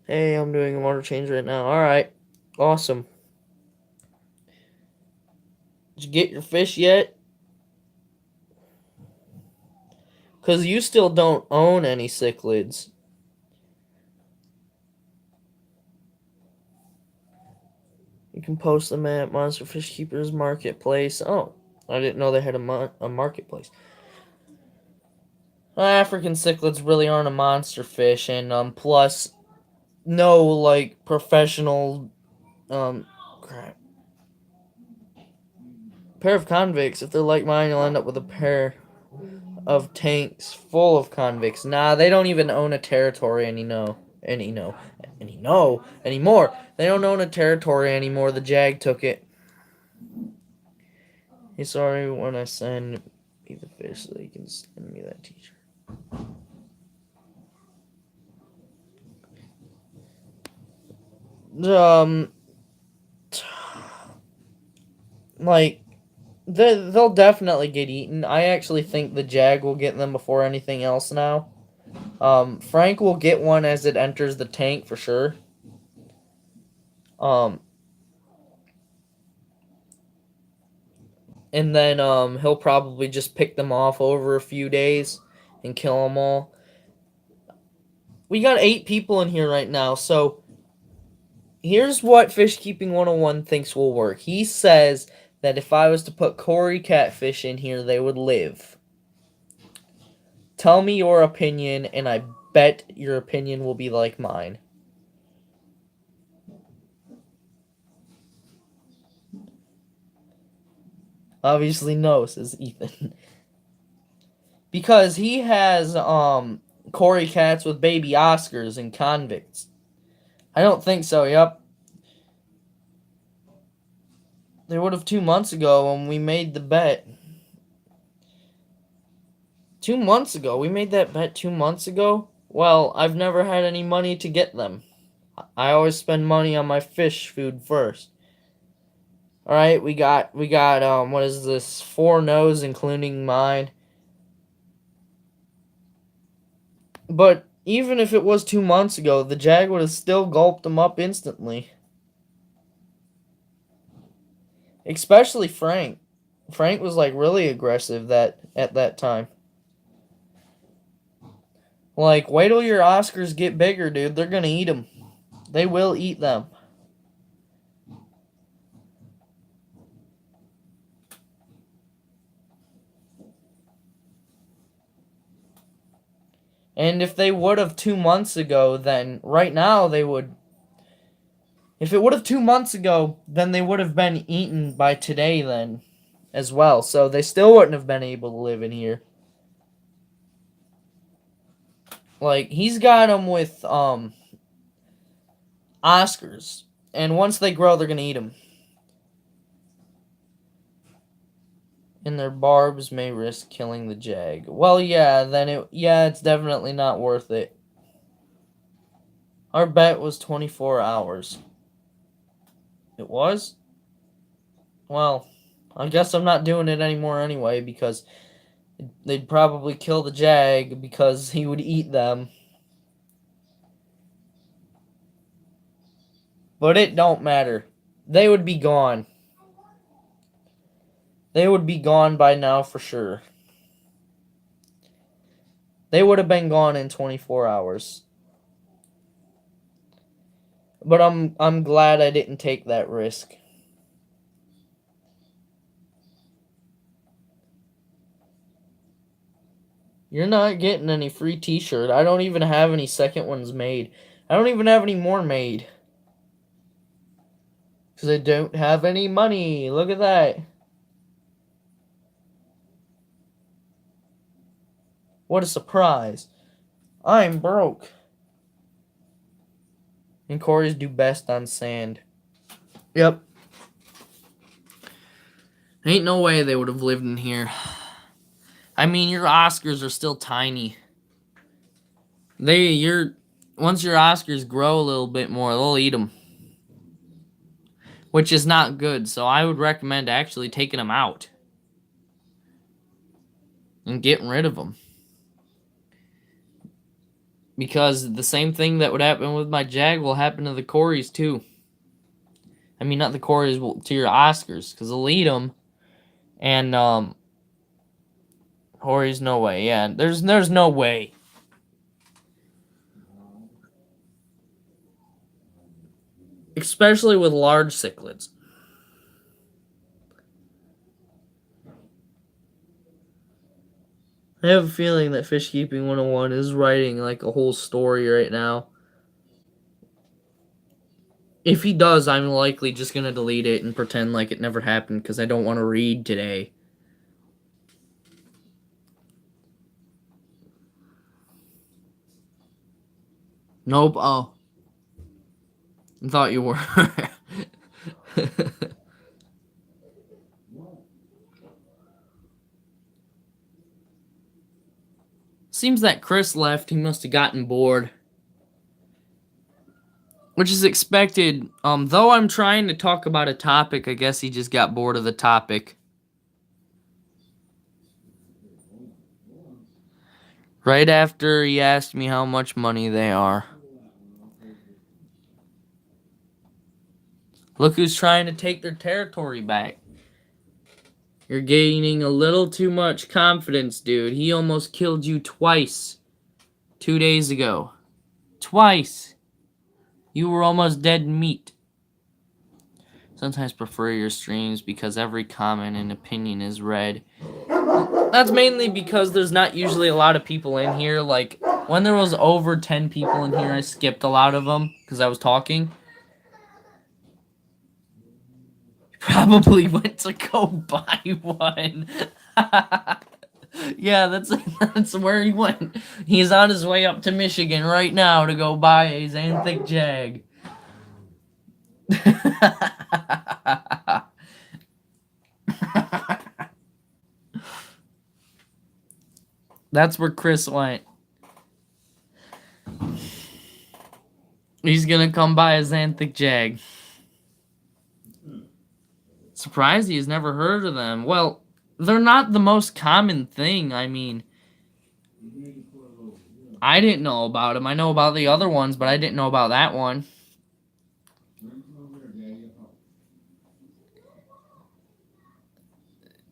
S1: Hey, I'm doing a water change right now. Alright. Awesome. Did you get your fish yet? Because you still don't own any cichlids. You can post them at Monster Fish Keepers Marketplace. Oh, I didn't know they had a marketplace. African cichlids really aren't a monster fish, and plus, no like professional crap. Pair of convicts. If they're like mine, you'll end up with a pair of tanks full of convicts. Nah, they don't even own a territory anymore. They don't own a territory anymore. The Jag took it. Hey, sorry when I send me the fish so you can send me that t-shirt. Like, they'll definitely get eaten. I actually think the Jag will get them before anything else now. Frank will get one as it enters the tank for sure. And then he'll probably just pick them off over a few days and kill them all. We got 8 people in here right now, so here's what Fish Keeping 101 thinks will work. He says that if I was to put Cory catfish in here, they would live. Tell me your opinion, and I bet your opinion will be like mine. Obviously no, says Ethan. Because he has Cory cats with baby Oscars and convicts. I don't think so, yep. They would have 2 months ago when we made the bet. 2 months ago? We made that bet 2 months ago? Well, I've never had any money to get them. I always spend money on my fish food first. Alright, we got what is this? 4 no's, including mine. But even if it was 2 months ago, the Jag would have still gulped them up instantly. Especially Frank. Frank was like really aggressive at that time. Like, wait till your Oscars get bigger, dude. They're gonna eat them. They will eat them. And if they would have 2 months ago, then right now they would. If it would have 2 months ago, then they would have been eaten by today then as well. So they still wouldn't have been able to live in here. Like, he's got them with Oscars. And once they grow, they're going to eat them. And their barbs may risk killing the Jag. Well, yeah, it's definitely not worth it. Our bet was 24 hours. It was? Well, I guess I'm not doing it anymore anyway, because they'd probably kill the Jag because he would eat them. But it don't matter. They would be gone. They would be gone by now for sure. They would have been gone in 24 hours. But I'm glad I didn't take that risk. You're not getting any free t-shirt. I don't even have any second ones made. I don't even have any more made. Because I don't have any money. Look at that. What a surprise. I'm broke. And Cory's do best on sand. Yep. Ain't no way they would have lived in here. I mean, your Oscars are still tiny. Once your Oscars grow a little bit more, they'll eat them, which is not good. So I would recommend actually taking them out and getting rid of them, because the same thing that would happen with my Jag will happen to the Corys too. I mean, not the Corys, to your Oscars, because they'll eat them, and Corys, no way. Yeah, there's no way. Especially with large cichlids. I have a feeling that Fish Keeping 101 is writing like a whole story right now. If he does, I'm likely just gonna delete it and pretend like it never happened because I don't want to read today. Nope. Oh. I thought you were. Seems that Chris left. He must have gotten bored. Which is expected. Though I'm trying to talk about a topic, I guess he just got bored of the topic. Right after he asked me how much money they are. Look who's trying to take their territory back. You're gaining a little too much confidence, dude. He almost killed you twice 2 days ago. Twice. You were almost dead meat. Sometimes prefer your streams because every comment and opinion is read. That's mainly because there's not usually a lot of people in here. Like, when there was over 10 people in here, I skipped a lot of them because I was talking. Probably went to go buy one. Yeah, that's where he went. He's on his way up to Michigan right now to go buy a Xanthic Jag. That's where Chris went. He's gonna come buy a Xanthic Jag. Surprised he's never heard of them. Well, they're not the most common thing. I mean, I didn't know about them. I know about the other ones, but I didn't know about that one.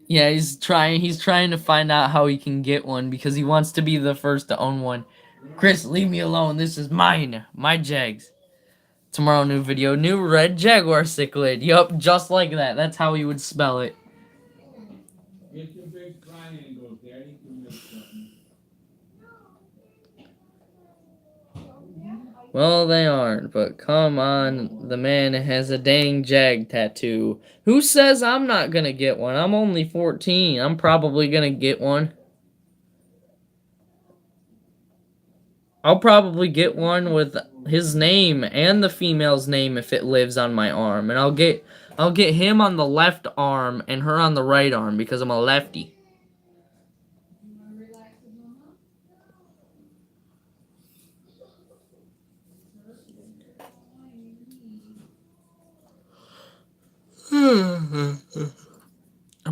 S1: Yeah, he's trying to find out how he can get one because he wants to be the first to own one. Chris, leave me alone. This is mine. My Jags. Tomorrow, new video. New red Jaguar cichlid. Yup, just like that. That's how he would spell it. Well, they aren't, but come on. The man has a dang Jag tattoo. Who says I'm not gonna get one? I'm only 14. I'm probably gonna get one. I'll probably get one with his name and the female's name if it lives on my arm. And I'll get him on the left arm and her on the right arm because I'm a lefty. I'll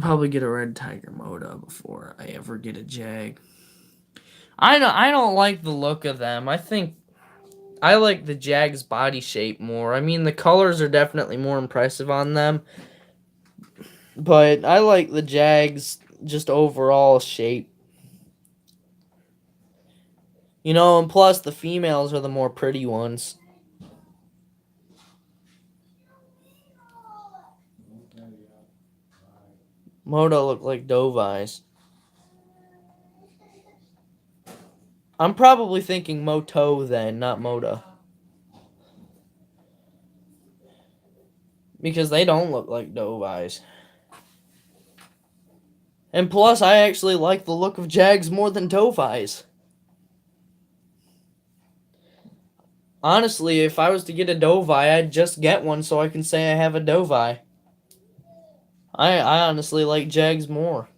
S1: probably get a red tiger Moda before I ever get a Jag. I don't like the look of them. I think I like the Jag's body shape more. I mean, the colors are definitely more impressive on them. But I like the Jag's just overall shape. You know, and plus the females are the more pretty ones. Moda look like dove eyes. I'm probably thinking Moto then, not Moda. Because they don't look like dove eyes. And plus, I actually like the look of Jags more than dove eyes. Honestly, if I was to get a dove eye, I'd just get one so I can say I have a dove eye. I honestly like Jags more.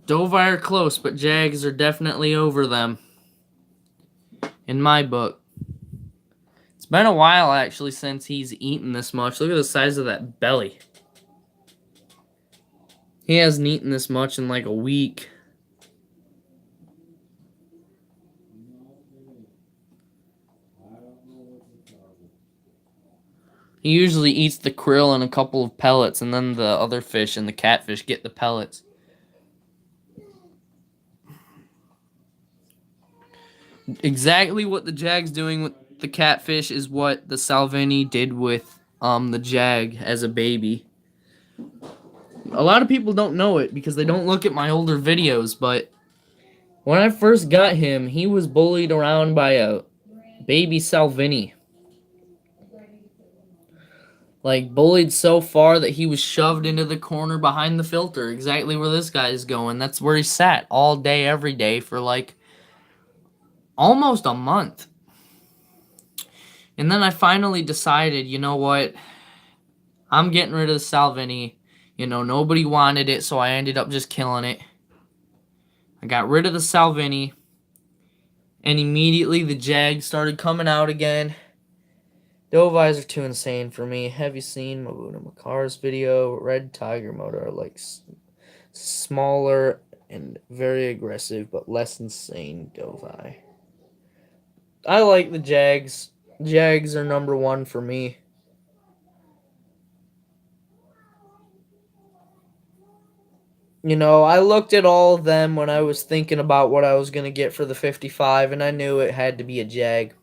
S1: Dovi are close, but Jags are definitely over them. In my book. It's been a while, actually, since he's eaten this much. Look at the size of that belly. He hasn't eaten this much in like a week. He usually eats the krill and a couple of pellets, and then the other fish and the catfish get the pellets. Exactly what the Jag's doing with the catfish is what the Salvini did with the Jag as a baby. A lot of people don't know it because they don't look at my older videos, but when I first got him, he was bullied around by a baby Salvini. Like, bullied so far that he was shoved into the corner behind the filter, exactly where this guy is going. That's where he sat all day, every day for like almost a month. And then I finally decided, you know what? I'm getting rid of the Salvini. You know, nobody wanted it, so I ended up just killing it. I got rid of the Salvini, and immediately the Jag started coming out again. Dovi's are too insane for me. Have you seen Mabuna Makar's video? Red Tiger mode are like smaller and very aggressive, but less insane Dovi. I like the Jags. Jags are number one for me. You know, I looked at all of them when I was thinking about what I was going to get for the 55, and I knew it had to be a Jag.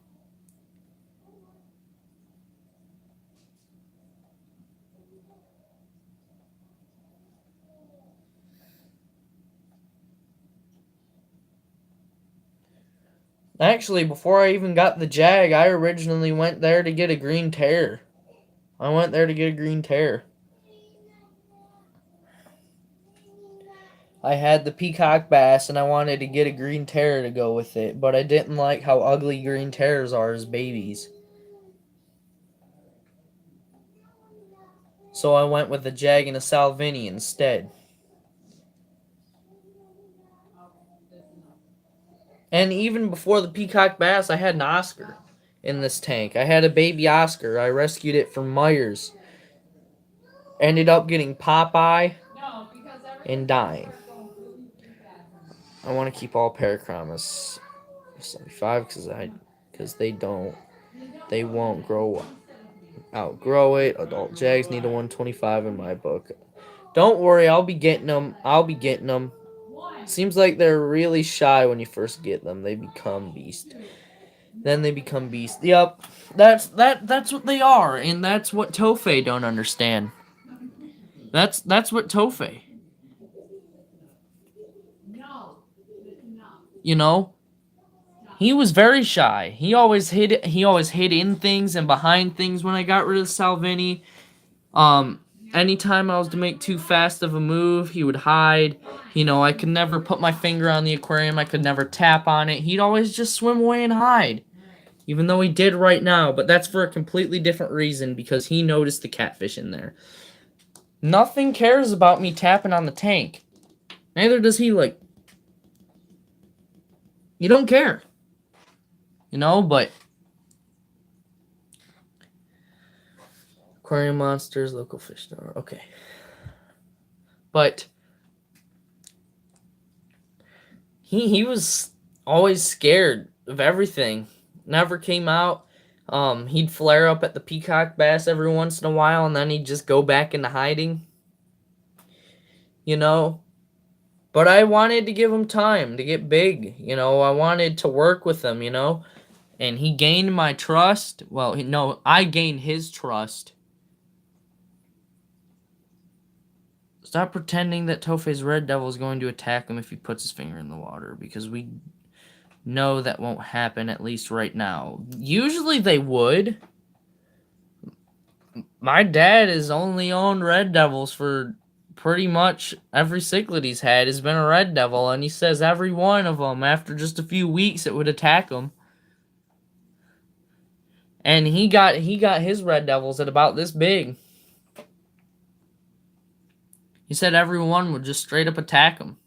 S1: Actually, before I even got the Jag, I originally went there to get a green tear. I went there to get a green tear. I had the peacock bass and I wanted to get a green tear to go with it, but I didn't like how ugly green tears are as babies. So I went with a Jag and a Salvini instead. And even before the peacock bass, I had an Oscar in this tank. I had a baby Oscar. I rescued it from Myers. Ended up getting Popeye and dying. I want to keep all Parachromas 75 because they won't outgrow it. Adult Jags need a 125 in my book. Don't worry, I'll be getting them. Seems like they're really shy when you first get them. They become beast. Then they become beast. Yep, that's what they are, and that's what Tofei don't understand. That's what Tofei. You know, he was very shy. He always hid in things and behind things when I got rid of Salvini. Anytime I was to make too fast of a move, he would hide. You know, I could never put my finger on the aquarium. I could never tap on it. He'd always just swim away and hide. Even though he did right now, but that's for a completely different reason because he noticed the catfish in there. Nothing cares about me tapping on the tank. Neither does he, like... You don't care. You know, but... Aquarium monsters, local fish store. Okay. But... He was always scared of everything. Never came out. He'd flare up at the peacock bass every once in a while, and then he'd just go back into hiding. You know? But I wanted to give him time to get big. You know, I wanted to work with him, you know? And he gained my trust. Well, no, I gained his trust. Stop pretending that Tofei's Red Devil is going to attack him if he puts his finger in the water, because we know that won't happen, at least right now. Usually they would. My dad has only owned Red Devils for pretty much every cichlid he's had has been a Red Devil, and he says every one of them, after just a few weeks, it would attack him. And he got his Red Devils at about this big. He said every one would just straight up attack him.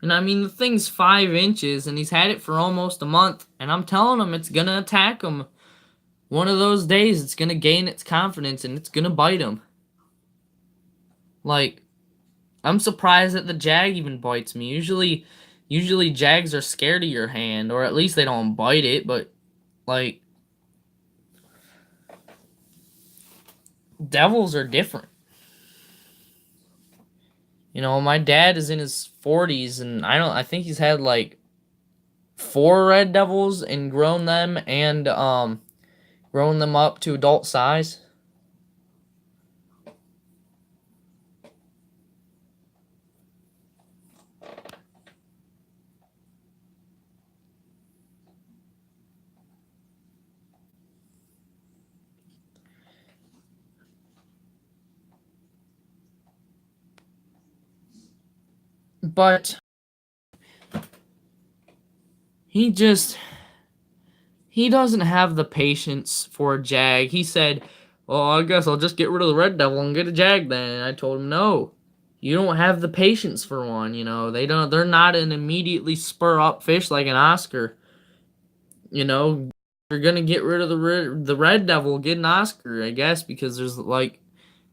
S1: And I mean, the thing's 5 inches, and he's had it for almost a month, and I'm telling him it's gonna attack him. One of those days, it's gonna gain its confidence, and it's gonna bite him. Like, I'm surprised that the jag even bites me. Usually jags are scared of your hand, or at least they don't bite it, but, like, devils are different. You know, my dad is in his 40s, and I think he's had, like, 4 red devils and grown them up to adult size. But he doesn't have the patience for a jag. He said, "Well, I guess I'll just get rid of the red devil and get a jag then." And I told him, "No. You don't have the patience for one, you know. They're not an immediately spur up fish like an Oscar. You know, you're going to get rid of the red devil, get an Oscar, I guess, because there's like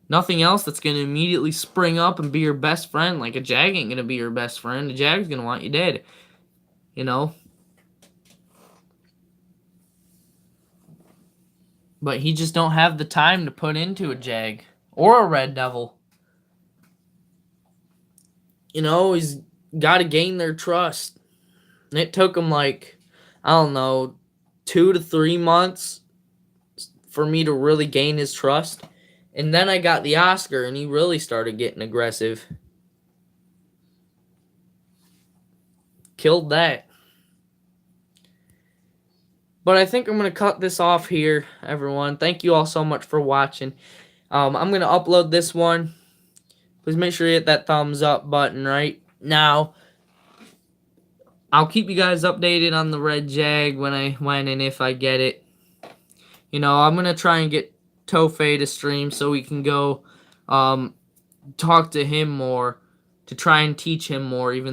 S1: nothing else that's going to immediately spring up and be your best friend. Like a jag ain't going to be your best friend. A jag's going to want you dead, you know." But he just don't have the time to put into a jag or a red devil. You know, he's got to gain their trust. And it took him like, I don't know, 2 to 3 months for me to really gain his trust. And then I got the Oscar, and he really started getting aggressive. Killed that. But I think I'm going to cut this off here, everyone. Thank you all so much for watching. I'm going to upload this one. Please make sure you hit that thumbs up button right now. I'll keep you guys updated on the red jag when and if I get it. You know, I'm going to try and get Tofei to stream so we can go talk to him more, to try and teach him more, even